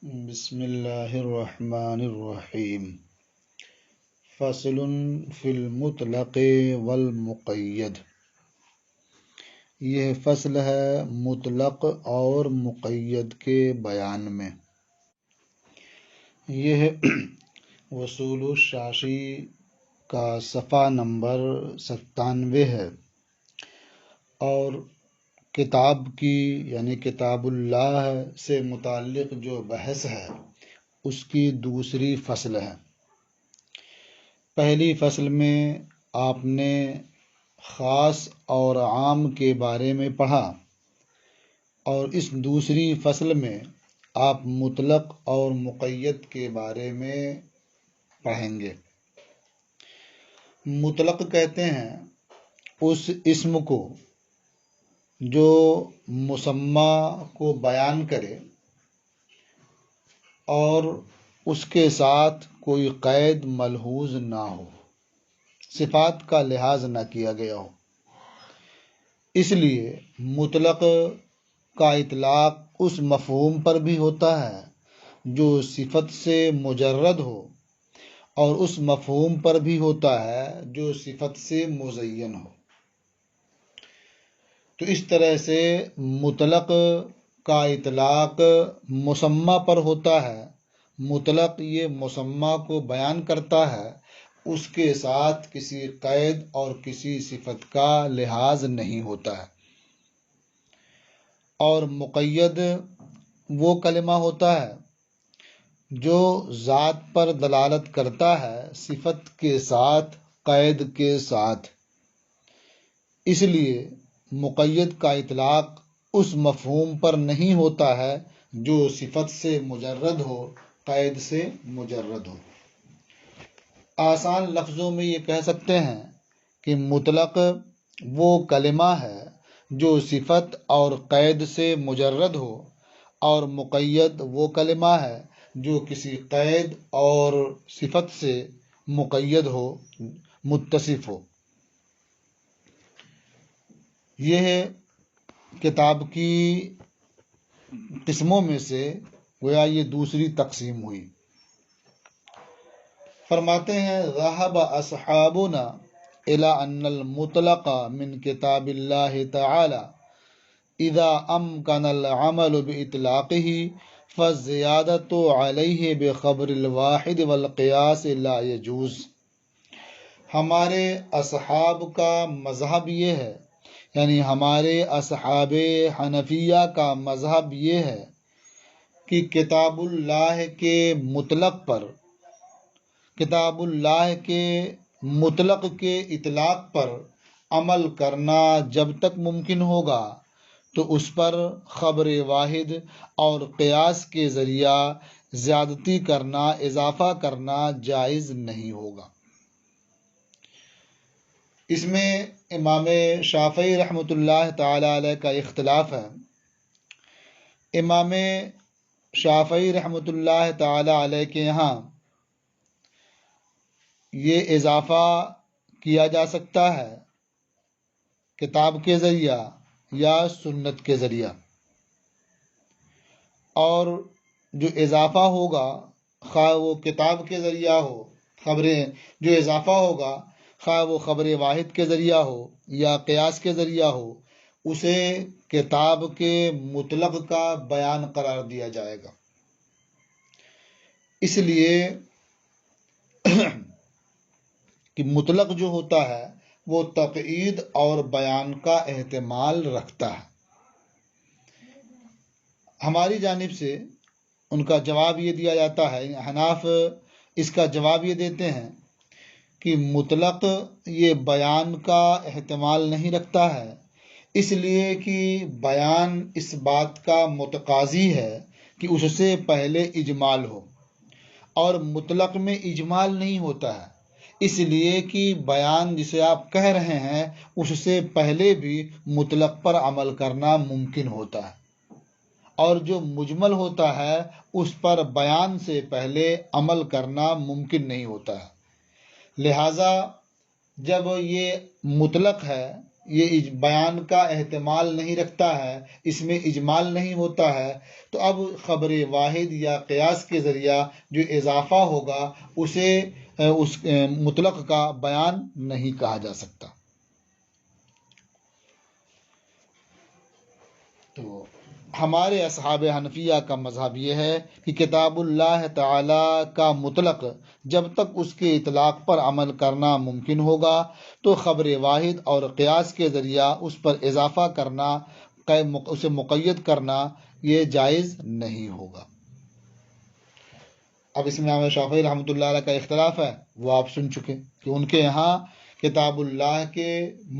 بسم اللہ الرحمن الرحیم فصل فی المطلق والمقید۔ یہ فصل ہے مطلق اور مقید کے بیان میں۔ یہ وصول الشاشی کا صفحہ نمبر 97 ہے اور کتاب کی یعنی کتاب اللہ سے متعلق جو بحث ہے اس کی دوسری فصل ہے۔ پہلی فصل میں آپ نے خاص اور عام کے بارے میں پڑھا اور اس دوسری فصل میں آپ مطلق اور مقید کے بارے میں پڑھیں گے۔ مطلق کہتے ہیں اس اسم کو جو مسمى کو بیان کرے اور اس کے ساتھ کوئی قید ملحوظ نہ ہو، صفات کا لحاظ نہ کیا گیا ہو۔ اس لیے مطلق کا اطلاق اس مفہوم پر بھی ہوتا ہے جو صفت سے مجرد ہو اور اس مفہوم پر بھی ہوتا ہے جو صفت سے مزین ہو۔ تو اس طرح سے مطلق کا اطلاق مسمى پر ہوتا ہے۔ مطلق یہ مسمى کو بیان کرتا ہے، اس کے ساتھ کسی قید اور کسی صفت کا لحاظ نہیں ہوتا ہے۔ اور مقید وہ کلمہ ہوتا ہے جو ذات پر دلالت کرتا ہے صفت کے ساتھ، قید کے ساتھ۔ اس لیے مقید کا اطلاق اس مفہوم پر نہیں ہوتا ہے جو صفت سے مجرد ہو، قید سے مجرد ہو۔ آسان لفظوں میں یہ کہہ سکتے ہیں کہ مطلق وہ کلمہ ہے جو صفت اور قید سے مجرد ہو، اور مقید وہ کلمہ ہے جو کسی قید اور صفت سے مقید ہو، متصف ہو۔ یہ کتاب کی قسموں میں سے گویا یہ دوسری تقسیم ہوئی۔ فرماتے ہیں ذهب اصحابنا الى ان المطلق من کتاب اللہ تعالی اذا امکن العمل باطلاقه فالزیادة علیہ بخبر الواحد والقیاس لا يجوز۔ ہمارے اصحاب کا مذہب یہ ہے، یعنی ہمارے اصحاب حنفیہ کا مذہب یہ ہے کہ کتاب اللہ کے مطلق پر، کتاب اللہ کے مطلق کے اطلاق پر عمل کرنا جب تک ممکن ہوگا تو اس پر خبر واحد اور قیاس کے ذریعہ زیادتی کرنا، اضافہ کرنا جائز نہیں ہوگا۔ اس میں امام شافعی رحمۃ اللہ تعالی علیہ کا اختلاف ہے۔ امام شافعی رحمۃ اللہ تعالی علیہ کے یہاں یہ اضافہ کیا جا سکتا ہے کتاب کے ذریعہ یا سنت کے ذریعہ، اور جو اضافہ ہوگا خواہ وہ کتاب کے ذریعہ ہو، خبریں جو اضافہ ہوگا خواہ وہ خبر واحد کے ذریعہ ہو یا قیاس کے ذریعہ ہو، اسے کتاب کے مطلق کا بیان قرار دیا جائے گا۔ اس لیے کہ مطلق جو ہوتا ہے وہ تقیید اور بیان کا احتمال رکھتا ہے۔ ہماری جانب سے ان کا جواب یہ دیا جاتا ہے، حناف اس کا جواب یہ دیتے ہیں کہ مطلق یہ بیان کا احتمال نہیں رکھتا ہے، اس لیے کہ بیان اس بات کا متقاضی ہے کہ اس سے پہلے اجمال ہو، اور مطلق میں اجمال نہیں ہوتا ہے، اس لیے کہ بیان جسے آپ کہہ رہے ہیں اس سے پہلے بھی مطلق پر عمل کرنا ممکن ہوتا ہے، اور جو مجمل ہوتا ہے اس پر بیان سے پہلے عمل کرنا ممکن نہیں ہوتا ہے۔ لہٰذا جب یہ مطلق ہے یہ بیان کا احتمال نہیں رکھتا ہے، اس میں اجمال نہیں ہوتا ہے، تو اب خبر واحد یا قیاس کے ذریعہ جو اضافہ ہوگا اسے اس مطلق کا بیان نہیں کہا جا سکتا۔ تو ہمارے اصحاب حنفیہ کا مذہب یہ ہے کہ کتاب اللہ تعالی کا مطلق جب تک اس کے اطلاق پر عمل کرنا ممکن ہوگا تو خبر واحد اور قیاس کے ذریعہ اس پر اضافہ کرنا، اسے مقید کرنا، یہ جائز نہیں ہوگا۔ اب اس میں امام شافعی رحمۃ اللہ علیہ کا اختلاف ہے، وہ آپ سن چکے کہ ان کے یہاں کتاب اللہ کے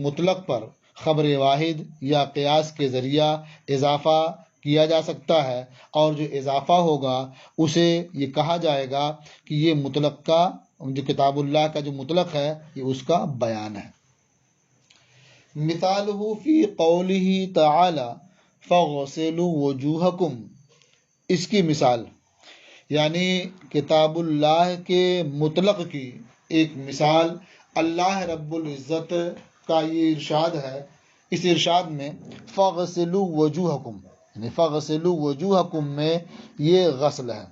مطلق پر خبر واحد یا قیاس کے ذریعہ اضافہ کیا جا سکتا ہے، اور جو اضافہ ہوگا اسے یہ کہا جائے گا کہ یہ مطلق کا، جو کتاب اللہ کا جو مطلق ہے یہ اس کا بیان ہے۔ مثالہ فی قولہ تعالی فاغسلوا وجوہکم، اس کی مثال یعنی کتاب اللہ کے مطلق کی ایک مثال اللہ رب العزت کا یہ ارشاد ہے، اس ارشاد میں فاغسلوا وجوہکم، یعنی فاغسلوا وجوہکم میں یہ غسل ہے۔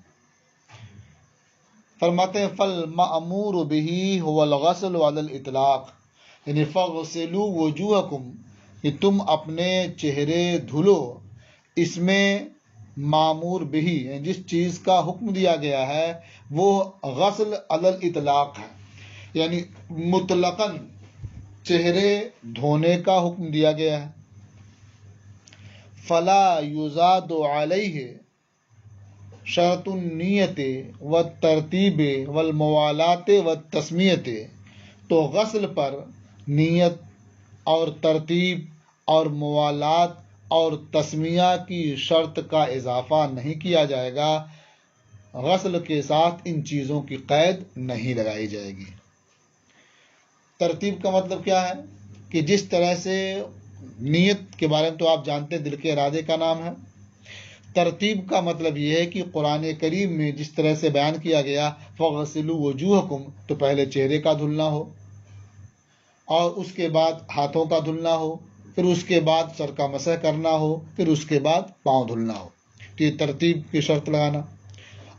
فرماتے ہیں فالمأمور بہ هو الغسل علی الاطلاق، یعنی فاغسلوا وجوہکم، کہ تم اپنے چہرے دھلو، اس میں معمور بہی، یعنی جس چیز کا حکم دیا گیا ہے وہ غسل علی الاطلاق ہے، یعنی مطلقاً چہرے دھونے کا حکم دیا گیا ہے۔ فلا یزاد علیہ شرط النیت والترتیب والموالات والتسمیت، تو غسل پر نیت اور ترتیب اور موالات اور تسمیہ کی شرط کا اضافہ نہیں کیا جائے گا، غسل کے ساتھ ان چیزوں کی قید نہیں لگائی جائے گی۔ ترتیب کا مطلب کیا ہے کہ جس طرح سے نیت کے بارے میں تو آپ جانتے ہیں، دل کے ارادے کا نام ہے۔ ترتیب کا مطلب یہ ہے کہ قرآن کریم میں جس طرح سے بیان کیا گیا فَغْسِلُوا وُجُوهَكُمْ، تو پہلے چہرے کا دھلنا ہو، اور اس کے بعد ہاتھوں کا دھلنا ہو، پھر اس کے بعد سر کا مسح کرنا ہو، پھر اس کے بعد پاؤں دھلنا ہو، تو یہ ترتیب کی شرط لگانا۔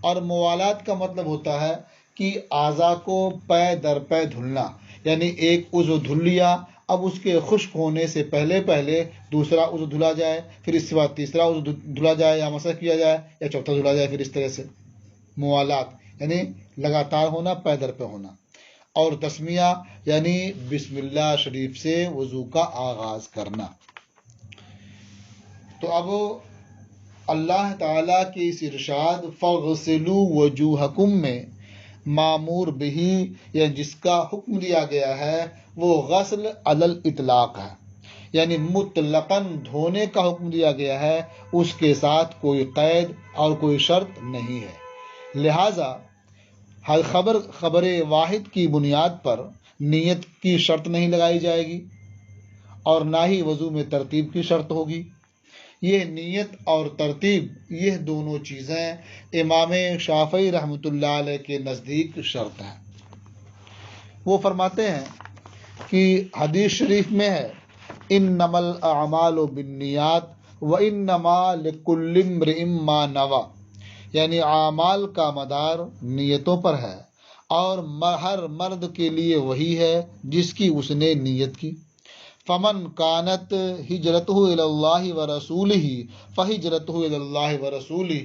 اور موالات کا مطلب ہوتا ہے کہ اعضاء کو پے در پے دھلنا، یعنی ایک عضو دھل لیا، اب اس کے خشک ہونے سے پہلے دوسرا عضو دھلا جائے، پھر اس کے بعد تیسرا عضو دھلا جائے یا مسح کیا جائے، یا چوتھا دھلا جائے، پھر اس طرح سے موالات یعنی لگاتار ہونا، پے در پے ہونا۔ اور تسمیہ یعنی بسم اللہ شریف سے وضو کا آغاز کرنا۔ تو اب اللہ تعالیٰ کے اس ارشاد فَغْسِلُوا وَجُوهَكُم میں معمور بہی یا جس کا حکم دیا گیا ہے وہ غسل علی الاطلاق ہے، یعنی مطلقاً دھونے کا حکم دیا گیا ہے، اس کے ساتھ کوئی قید اور کوئی شرط نہیں ہے۔ لہٰذا خبر واحد کی بنیاد پر نیت کی شرط نہیں لگائی جائے گی، اور نہ ہی وضو میں ترتیب کی شرط ہوگی۔ یہ نیت اور ترتیب، یہ دونوں چیزیں امام شافعی رحمۃ اللہ علیہ کے نزدیک شرط ہیں۔ وہ فرماتے ہیں کہ حدیث شریف میں ہے انما الاعمال بالنیات وانما لکل امرئ ما نوی، یعنی اعمال کا مدار نیتوں پر ہے، اور ہر مرد کے لیے وہی ہے جس کی اس نے نیت کی۔ فمن کانت ہجرتہ الی اللہ ورسولہ فہجرتہ الی اللہ ورسولہ،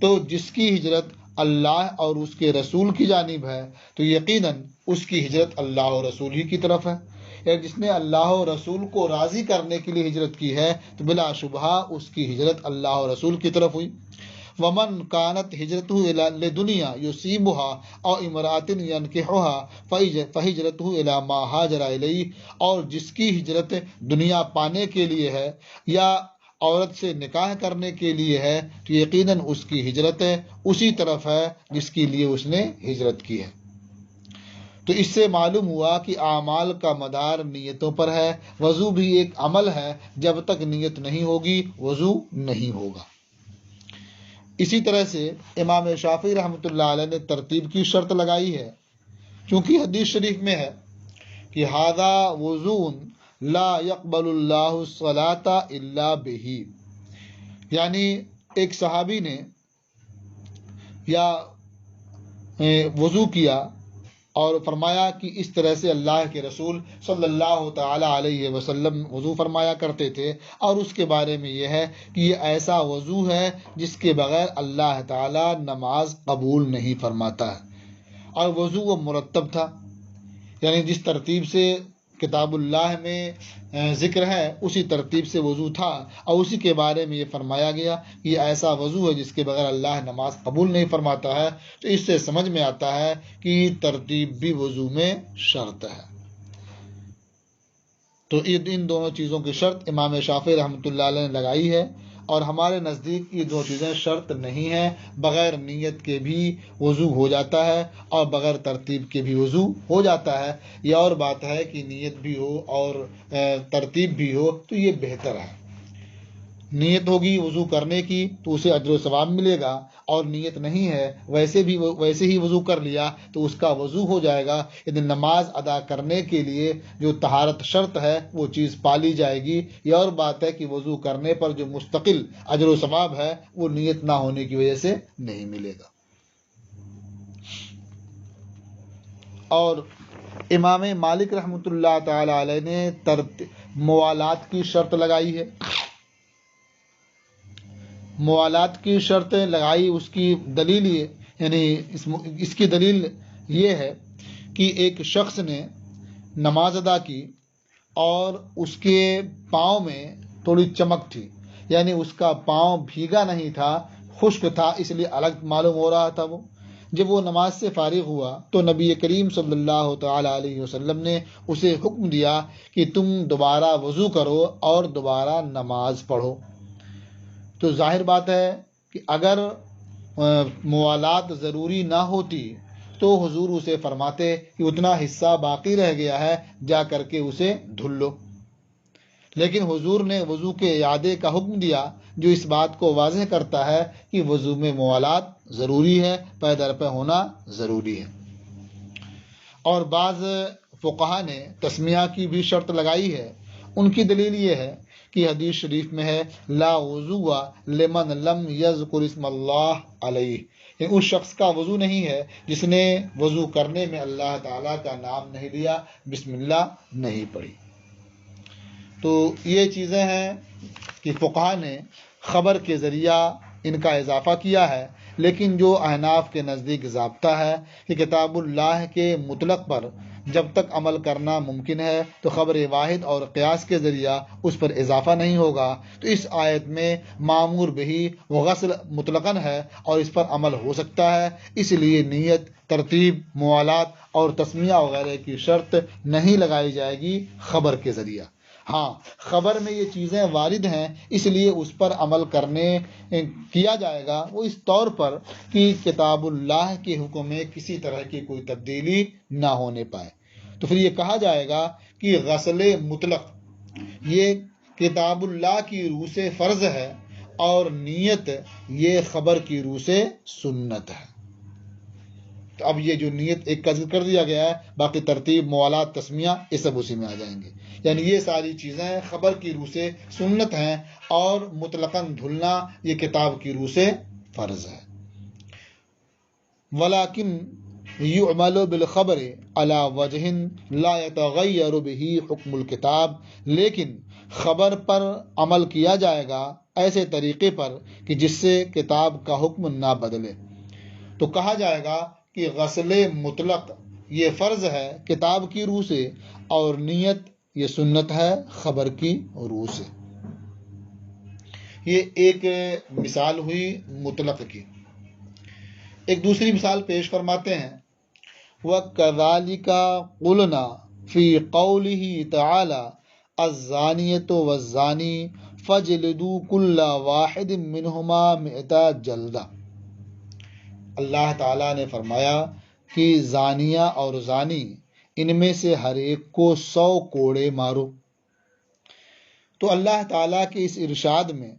تو جس کی ہجرت اللہ اور اس کے رسول کی جانب ہے تو یقیناً اس کی ہجرت اللہ اور رسول ہی کی طرف ہے، یعنی جس نے اللہ اور رسول کو راضی کرنے کے لیے ہجرت کی ہے تو بلا شبہ اس کی ہجرت اللہ اور رسول کی طرف ہوئی۔ ومن کانت ہجرتہ الی دنیا یصیبها او امرأۃ ینکحها فہجرتہ الی ما ہاجر الیہ، اور جس کی ہجرت دنیا پانے کے لیے ہے یا عورت سے نکاح کرنے کے لیے ہے تو یقیناً اس کی ہجرت اسی طرف ہے جس کے لیے اس نے ہجرت کی ہے۔ تو اس سے معلوم ہوا کہ اعمال کا مدار نیتوں پر ہے۔ وضو بھی ایک عمل ہے، جب تک نیت نہیں ہوگی وضو نہیں ہوگا۔ اسی طرح سے امام شافعی رحمۃ اللہ علیہ نے ترتیب کی شرط لگائی ہے، چونکہ حدیث شریف میں ہے کہ ھذا وضوء لا يقبل اللہ الصلاۃ الا بہ، یعنی ایک صحابی نے یا وضو کیا اور فرمایا کہ اس طرح سے اللہ کے رسول صلی اللہ تعالی علیہ وسلم وضو فرمایا کرتے تھے، اور اس کے بارے میں یہ ہے کہ یہ ایسا وضو ہے جس کے بغیر اللہ تعالی نماز قبول نہیں فرماتا ہے، اور وضو وہ مرتب تھا، یعنی جس ترتیب سے کتاب اللہ میں ذکر ہے اسی ترتیب سے وضو تھا، اور اسی کے بارے میں یہ فرمایا گیا کہ یہ ایسا وضو ہے جس کے بغیر اللہ نماز قبول نہیں فرماتا ہے۔ تو اس سے سمجھ میں آتا ہے کہ ترتیب بھی وضو میں شرط ہے۔ تو ان دونوں چیزوں کی شرط امام شافعی رحمۃ اللہ علیہ نے لگائی ہے، اور ہمارے نزدیک یہ دو چیزیں شرط نہیں ہیں، بغیر نیت کے بھی وضو ہو جاتا ہے اور بغیر ترتیب کے بھی وضو ہو جاتا ہے۔ یہ اور بات ہے کہ نیت بھی ہو اور ترتیب بھی ہو تو یہ بہتر ہے۔ نیت ہوگی وضو کرنے کی تو اسے اجر و ثواب ملے گا، اور نیت نہیں ہے ویسے ہی وضو کر لیا تو اس کا وضو ہو جائے گا، یعنی نماز ادا کرنے کے لیے جو طہارت شرط ہے وہ چیز پالی جائے گی۔ یہ اور بات ہے کہ وضو کرنے پر جو مستقل اجر و ثواب ہے وہ نیت نہ ہونے کی وجہ سے نہیں ملے گا۔ اور امام مالک رحمۃ اللہ تعالی علیہ نے موالات کی شرط لگائی ہے، موالات کی شرط لگائی، اس کی دلیل یہ یعنی اس کی دلیل یہ ہے کہ ایک شخص نے نماز ادا کی اور اس کے پاؤں میں تھوڑی چمک تھی، یعنی اس کا پاؤں بھیگا نہیں تھا، خشک تھا، اس لیے الگ معلوم ہو رہا تھا وہ۔ جب وہ نماز سے فارغ ہوا تو نبی کریم صلی اللہ تعالی علیہ وسلم نے اسے حکم دیا کہ تم دوبارہ وضو کرو اور دوبارہ نماز پڑھو۔ تو ظاہر بات ہے کہ اگر موالات ضروری نہ ہوتی تو حضور اسے فرماتے کہ اتنا حصہ باقی رہ گیا ہے، جا کر کے اسے دھل لو، لیکن حضور نے وضو کے اعادے کا حکم دیا، جو اس بات کو واضح کرتا ہے کہ وضو میں موالات ضروری ہے، پے در پے ہونا ضروری ہے۔ اور بعض فقہا نے تسمیہ کی بھی شرط لگائی ہے، ان کی دلیل یہ ہے کہ حدیث شریف میں ہے لا وضو لمن لم یذکر اسم اللہ علیہ، یعنی اس شخص کا وضو نہیں ہے جس نے وضو کرنے میں اللہ تعالیٰ کا نام نہیں لیا، بسم اللہ نہیں پڑھی۔ تو یہ چیزیں ہیں کہ فقہا نے خبر کے ذریعہ ان کا اضافہ کیا ہے، لیکن جو احناف کے نزدیک ضابطہ ہے کہ کتاب اللہ کے مطلق پر جب تک عمل کرنا ممکن ہے تو خبر واحد اور قیاس کے ذریعہ اس پر اضافہ نہیں ہوگا، تو اس آیت میں معمور بہی و غسل مطلقاً ہے اور اس پر عمل ہو سکتا ہے، اس لیے نیت، ترتیب، موالات اور تسمیہ وغیرہ کی شرط نہیں لگائی جائے گی خبر کے ذریعہ۔ ہاں، خبر میں یہ چیزیں وارد ہیں، اس لیے اس پر عمل کیا جائے گا وہ اس طور پر کہ کتاب اللہ کے حکم میں کسی طرح کی کوئی تبدیلی نہ ہونے پائے۔ تو پھر یہ کہا جائے گا کہ غسل مطلق یہ کتاب اللہ کی روح سے فرض ہے، اور نیت یہ خبر کی روح سے سنت ہے۔ تو اب یہ جو نیت ایک کا ذکر کر دیا گیا ہے، باقی ترتیب، موالات، تسمیہ یہ سب اسی میں آ جائیں گے، یعنی یہ ساری چیزیں خبر کی روح سے سنت ہیں، اور مطلقاً دھلنا یہ کتاب کی روح سے فرض ہے۔ ولیکن یعمل بالخبر علی وجہ لا یتغیر بہ حکم الکتاب، لیکن خبر پر عمل کیا جائے گا ایسے طریقے پر کہ جس سے کتاب کا حکم نہ بدلے۔ تو کہا جائے گا کہ غسل مطلق یہ فرض ہے کتاب کی روح سے، اور نیت یہ سنت ہے خبر کی روح سے۔ یہ ایک مثال ہوئی مطلق کی۔ ایک دوسری مثال پیش فرماتے ہیں، وَكَذَلِكَ قُلْنَا فِي قَوْلِهِ تَعَالَى الزَّانِيَةُ وَالزَّانِي فَاجْلِدُوا كُلَّ وَاحِدٍ مِّنْهُمَا 100 جلدہ۔ اللہ تعالیٰ نے فرمایا کہ زانیہ اور زانی ان میں سے ہر ایک کو 100 کوڑے مارو۔ تو اللہ تعالیٰ کے اس ارشاد میں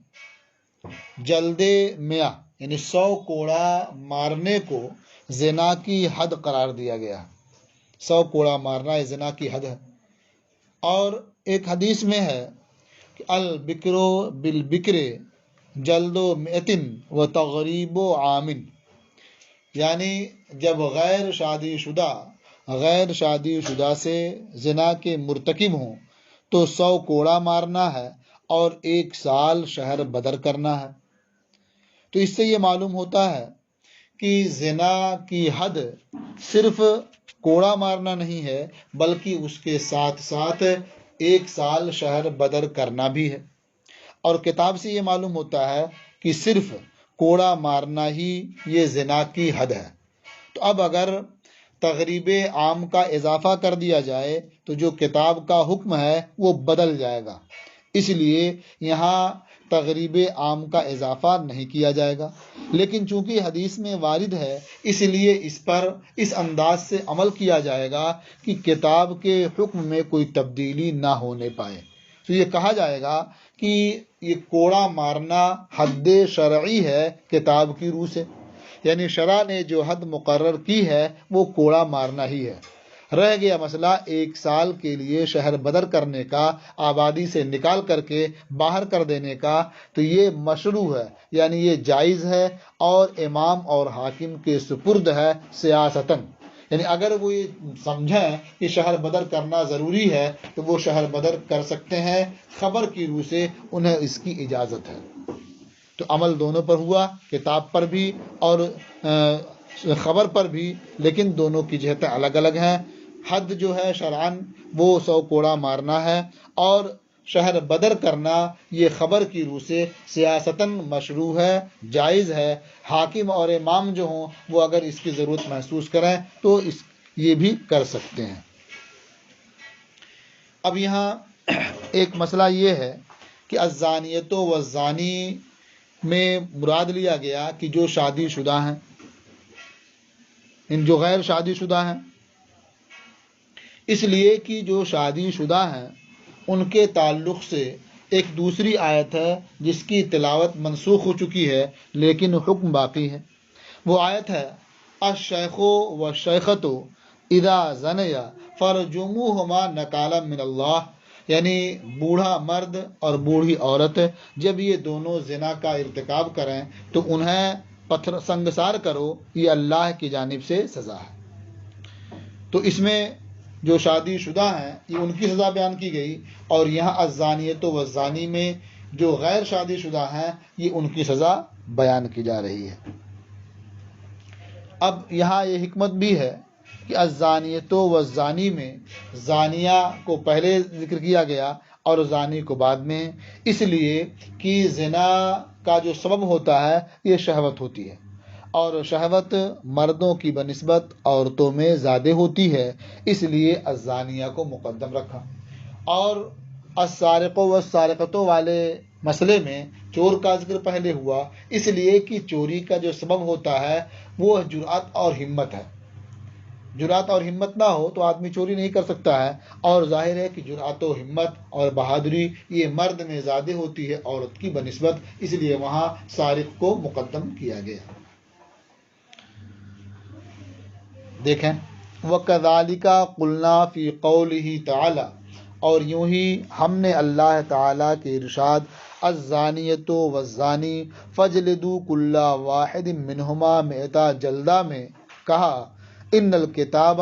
جلد 100 یعنی 100 کوڑا مارنے کو زنا کی حد قرار دیا گیا۔ 100 کوڑا مارنا یہ زنا کی حد ہے، اور ایک حدیث میں ہے کہ البکرو بالبکر جلد و مئتن و تغریب و عامن، یعنی جب غیر شادی شدہ سے زنا کے مرتکب ہوں تو 100 کوڑا مارنا ہے اور 1 سال شہر بدر کرنا ہے۔ تو اس سے یہ معلوم ہوتا ہے کہ زنا کی حد صرف کوڑا مارنا نہیں ہے، بلکہ اس کے ساتھ ساتھ 1 سال شہر بدر کرنا بھی ہے۔ اور کتاب سے یہ معلوم ہوتا ہے کہ صرف کوڑا مارنا ہی یہ زنا کی حد ہے۔ تو اب اگر تغریب عام کا اضافہ کر دیا جائے تو جو کتاب کا حکم ہے وہ بدل جائے گا، اس لیے یہاں تغریب عام کا اضافہ نہیں کیا جائے گا۔ لیکن چونکہ حدیث میں وارد ہے، اس لیے اس پر اس انداز سے عمل کیا جائے گا کہ کتاب کے حکم میں کوئی تبدیلی نہ ہونے پائے۔ تو یہ کہا جائے گا کہ یہ کوڑا مارنا حد شرعی ہے کتاب کی روح سے، یعنی شرع نے جو حد مقرر کی ہے وہ کوڑا مارنا ہی ہے۔ رہ گیا مسئلہ 1 سال کے لیے شہر بدر کرنے کا، آبادی سے نکال کر کے باہر کر دینے کا، تو یہ مشروع ہے، یعنی یہ جائز ہے اور امام اور حاکم کے سپرد ہے سیاستاً۔ یعنی اگر وہ یہ سمجھیں کہ شہر بدر کرنا ضروری ہے تو وہ شہر بدر کر سکتے ہیں، خبر کی روح سے انہیں اس کی اجازت ہے۔ تو عمل دونوں پر ہوا، کتاب پر بھی اور خبر پر بھی، لیکن دونوں کی جہتیں الگ الگ ہیں۔ حد جو ہے شرعاً وہ 100 کوڑا مارنا ہے، اور شہر بدر کرنا یہ خبر کی روح سے سیاستاً مشروع ہے، جائز ہے۔ حاکم اور امام جو ہوں وہ اگر اس کی ضرورت محسوس کریں تو یہ بھی کر سکتے ہیں۔ اب یہاں ایک مسئلہ یہ ہے کہ الزانیۃ والزانی میں مراد لیا گیا کہ جو شادی شدہ ہیں، جو غیر شادی شدہ ہیں، اس لیے کہ جو شادی شدہ ہیں ان کے تعلق سے ایک دوسری آیت ہے جس کی تلاوت منسوخ ہو چکی ہے لیکن حکم باقی ہے۔ وہ آیت ہے الشیخ والشیخۃ اذا زنیا فرجموہما نکالا من اللہ، یعنی بوڑھا مرد اور بوڑھی عورت جب یہ دونوں زنا کا ارتکاب کریں تو انہیں پتھر سنگسار کرو، یہ اللہ کی جانب سے سزا ہے۔ تو اس میں جو شادی شدہ ہیں یہ ان کی سزا بیان کی گئی، اور یہاں الزانیۃ والزانی میں جو غیر شادی شدہ ہیں یہ ان کی سزا بیان کی جا رہی ہے۔ اب یہاں یہ حکمت بھی ہے کہ الزانیۃ والزانی میں زانیہ کو پہلے ذکر کیا گیا اور زانی کو بعد میں، اس لیے کہ زنا کا جو سبب ہوتا ہے یہ شہوت ہوتی ہے، اور شہوت مردوں کی بنسبت عورتوں میں زیادہ ہوتی ہے، اس لیے الزانیہ کو مقدم رکھا۔ اور السارق والسارقۃ والے مسئلے میں چور کا ذکر پہلے ہوا، اس لیے کہ چوری کا جو سبب ہوتا ہے وہ جرأت اور ہمت ہے۔ جرأت اور ہمت نہ ہو تو آدمی چوری نہیں کر سکتا ہے، اور ظاہر ہے کہ جرأت و ہمت اور بہادری یہ مرد میں زیادہ ہوتی ہے عورت کی بنسبت، اس لیے وہاں سارق کو مقدم کیا گیا۔ دیکھیں وَكَذَلِكَ قُلْنَا فِي قَوْلِهِ تَعَالَى، اور یوں ہی ہم نے اللہ تعالیٰ کے ارشاد الزانیۃ والزانی فَاجْلِدُوا كُلَّ وَاحِدٍ مِّنْهُمَا مِئَةَ جلدہ میں کہا ان الکتاب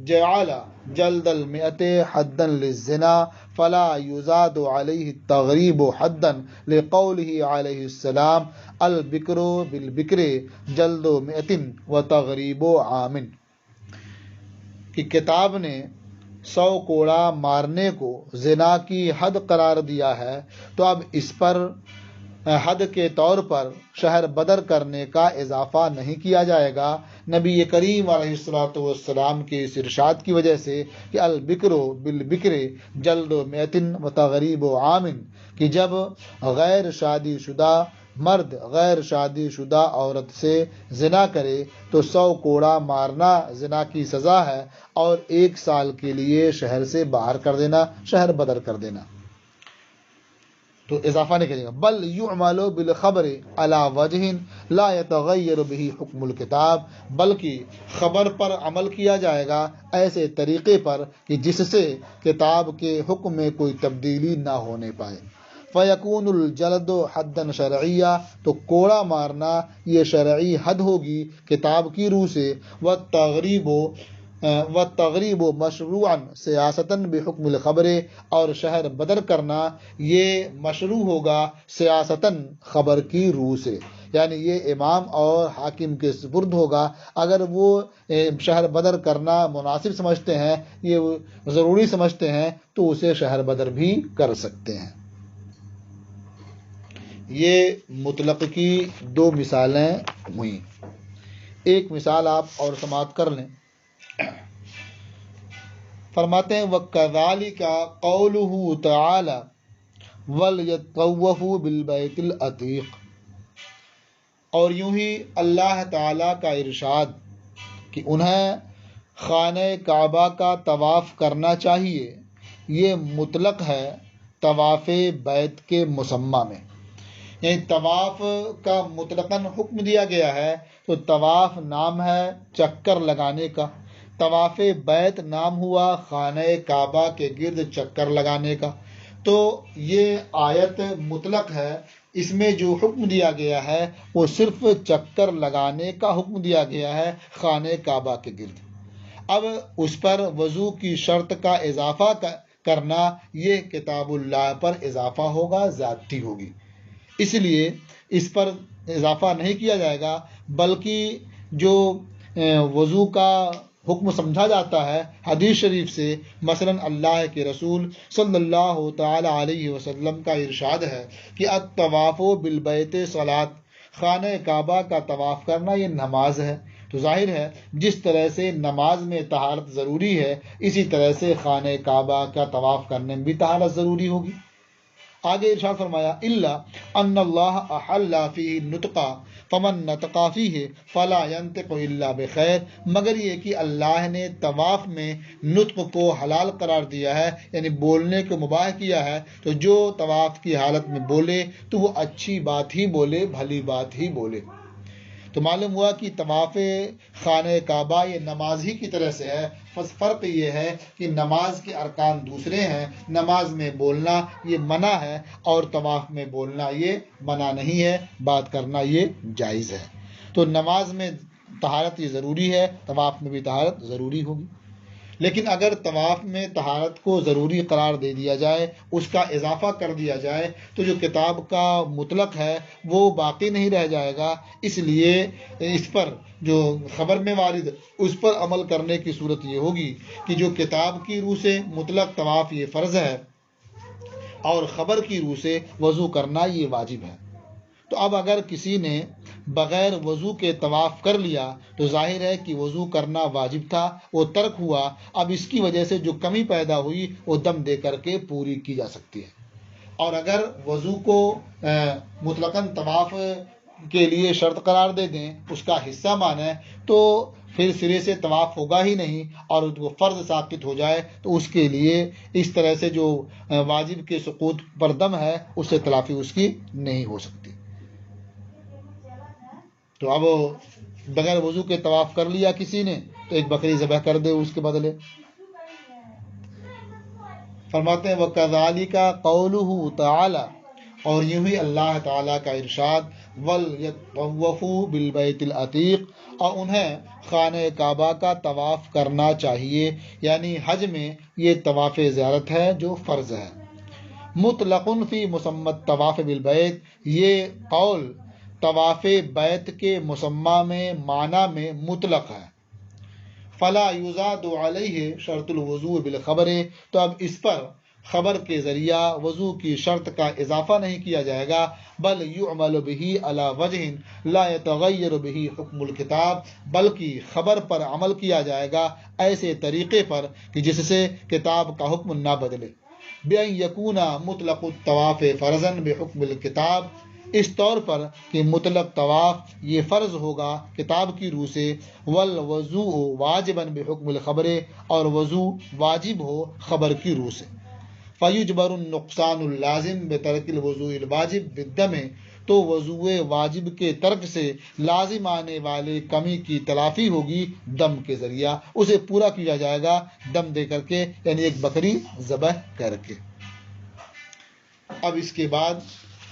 جعل جلد المئة حدا للزنا فلا يزاد عليه التغریب حدا لقوله علیہ السلام البکر بالبکر جلد مئة وتغریب عام، کہ کتاب نے 100 کوڑا مارنے کو زنا کی حد قرار دیا ہے، تو اب اس پر حد کے طور پر شہر بدر کرنے کا اضافہ نہیں کیا جائے گا، نبی کریم علیہ السلام کے اس ارشاد کی وجہ سے کہ البکر بالبکر جلد مئتن و تغریب عام، کہ جب غیر شادی شدہ مرد غیر شادی شدہ عورت سے زنا کرے تو 100 کوڑا مارنا زنا کی سزا ہے، اور 1 سال کے لیے شہر سے باہر کر دینا، شہر بدر کر دینا۔ تو اضافہ نہیں کرے گا، بل یعمل بالخبر علی وجہ لا یتغیر به حکم الکتاب، بلکہ خبر پر عمل کیا جائے گا ایسے طریقے پر کہ جس سے کتاب کے حکم میں کوئی تبدیلی نہ ہونے پائے۔ فیکون الجلد حدا شرعیہ، تو کوڑا مارنا یہ شرعی حد ہوگی کتاب کی روح سے، والتغریب مشروعا سیاستاً بحکم الخبر، اور شہر بدر کرنا یہ مشروع ہوگا سیاستاً خبر کی روح سے، یعنی یہ امام اور حاکم کے سپرد ہوگا۔ اگر وہ شہر بدر کرنا مناسب سمجھتے ہیں، یہ ضروری سمجھتے ہیں، تو اسے شہر بدر بھی کر سکتے ہیں۔ یہ مطلق کی دو مثالیں ہوئیں۔ ایک مثال آپ اور سماعت کر لیں۔ فرماتے ہیں وَكَذَلِكَ قَوْلُهُ تَعَالَى وَلْيَطَّوَّفُوا بِالْبَيْتِ الْعَتِيقِ، اور یوں ہی اللہ تعالیٰ کا ارشاد کہ انہیں خانہ کعبہ کا طواف کرنا چاہیے، یہ مطلق ہے طواف بیت کے مسمى میں، یعنی طواف کا مطلقاً حکم دیا گیا ہے، تو طواف نام ہے چکر لگانے کا، طواف بیت نام ہوا خانہ کعبہ کے گرد چکر لگانے کا۔ تو یہ آیت مطلق ہے، اس میں جو حکم دیا گیا ہے وہ صرف چکر لگانے کا حکم دیا گیا ہے خانہ کعبہ کے گرد۔ اب اس پر وضو کی شرط کا اضافہ کرنا یہ کتاب اللہ پر اضافہ ہوگا، زیادتی ہوگی، اس لیے اس پر اضافہ نہیں کیا جائے گا، بلکہ جو وضو کا حکم سمجھا جاتا ہے حدیث شریف سے، مثلا اللہ کے رسول صلی اللہ تعالی علیہ وسلم کا ارشاد ہے کہ الطواف بالبیت صلاۃ، خانہ کعبہ کا طواف کرنا یہ نماز ہے۔ تو ظاہر ہے جس طرح سے نماز میں طہارت ضروری ہے، اسی طرح سے خانہ کعبہ کا طواف کرنے میں بھی طہارت ضروری ہوگی۔ آگے ارشاد فرمایا الا ان اللہ احل فیہ النطق فمن نطق فیہ فلا ینطق الا بخیر، مگر یہ کہ اللہ نے طواف میں نطق کو حلال قرار دیا ہے، یعنی بولنے کو مباح کیا ہے، تو جو طواف کی حالت میں بولے تو وہ اچھی بات ہی بولے، بھلی بات ہی بولے۔ تو معلوم ہوا کہ طواف خانہ کعبہ یہ نماز ہی کی طرح سے ہے، بس فرق یہ ہے کہ نماز کے ارکان دوسرے ہیں، نماز میں بولنا یہ منع ہے اور طواف میں بولنا یہ منع نہیں ہے، بات کرنا یہ جائز ہے۔ تو نماز میں طہارت یہ ضروری ہے، طواف میں بھی طہارت ضروری ہوگی، لیکن اگر طواف میں طہارت کو ضروری قرار دے دیا جائے، اس کا اضافہ کر دیا جائے، تو جو کتاب کا مطلق ہے وہ باقی نہیں رہ جائے گا۔ اس لیے اس پر جو خبر میں وارد اس پر عمل کرنے کی صورت یہ ہوگی کہ جو کتاب کی روح سے مطلق طواف یہ فرض ہے اور خبر کی روح سے وضو کرنا یہ واجب ہے۔ تو اب اگر کسی نے بغیر وضو کے طواف کر لیا تو ظاہر ہے کہ وضو کرنا واجب تھا، وہ ترک ہوا، اب اس کی وجہ سے جو کمی پیدا ہوئی وہ دم دے کر کے پوری کی جا سکتی ہے۔ اور اگر وضو کو مطلقاً طواف کے لیے شرط قرار دے دیں، اس کا حصہ مانیں، تو پھر سرے سے طواف ہوگا ہی نہیں، اور وہ فرض ساقط ہو جائے تو اس کے لیے اس طرح سے جو واجب کے سقوط پر دم ہے اس سے تلافی اس کی نہیں ہو سکتی۔ تو اب بغیر وضو کے طواف کر لیا کسی نے تو ایک بکری ذبح کر دے اس کے بدلے۔ فرماتے ہیں وَكَذَلِكَ قَوْلُهُ تَعَالَى، اور یوں ہی اللہ تعالیٰ کا ارشاد وَلْيَطَّوَّفُوا بِالْبَيْتِ الْعَتِيقِ، اور انہیں خانہ کعبہ کا طواف کرنا چاہیے، یعنی حج میں یہ طواف زیارت ہے جو فرض ہے۔ مطلق فی مسمی الطواف بالبیت، یہ قول طواف بیت کے مسمى میں معنی میں مطلق ہے۔ فلا یزاد علیہ شرط الوضوء بالخبر، تو اب اس پر خبر کے ذریعہ وضو کی شرط کا اضافہ نہیں کیا جائے گا، بل یعمل به علی وجہ لا یتغیر به حکم الکتاب، بلکہ خبر پر عمل کیا جائے گا ایسے طریقے پر کہ جس سے کتاب کا حکم نہ بدلے، بأن یکون مطلق الطواف فرضا بحکم الکتاب، اس طور پر کہ مطلق طواف یہ فرض ہوگا کتاب کی روح سے، والوضوء واجبا بحکم الخبر، اور وضو واجب ہو خبر کی روح سے۔ فیجبر النقصان اللازم بترک الوضوء الواجب بالدم، تو وضوء واجب کے ترک سے لازم آنے والے کمی کی تلافی ہوگی دم کے ذریعہ، اسے پورا کیا جائے گا دم دے کر کے، یعنی ایک بکری ذبح کر کے۔ اب اس کے بعد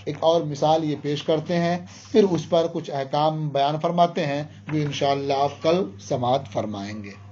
ایک اور مثال یہ پیش کرتے ہیں، پھر اس پر کچھ احکام بیان فرماتے ہیں جو انشاءاللہ آپ کل سماعت فرمائیں گے۔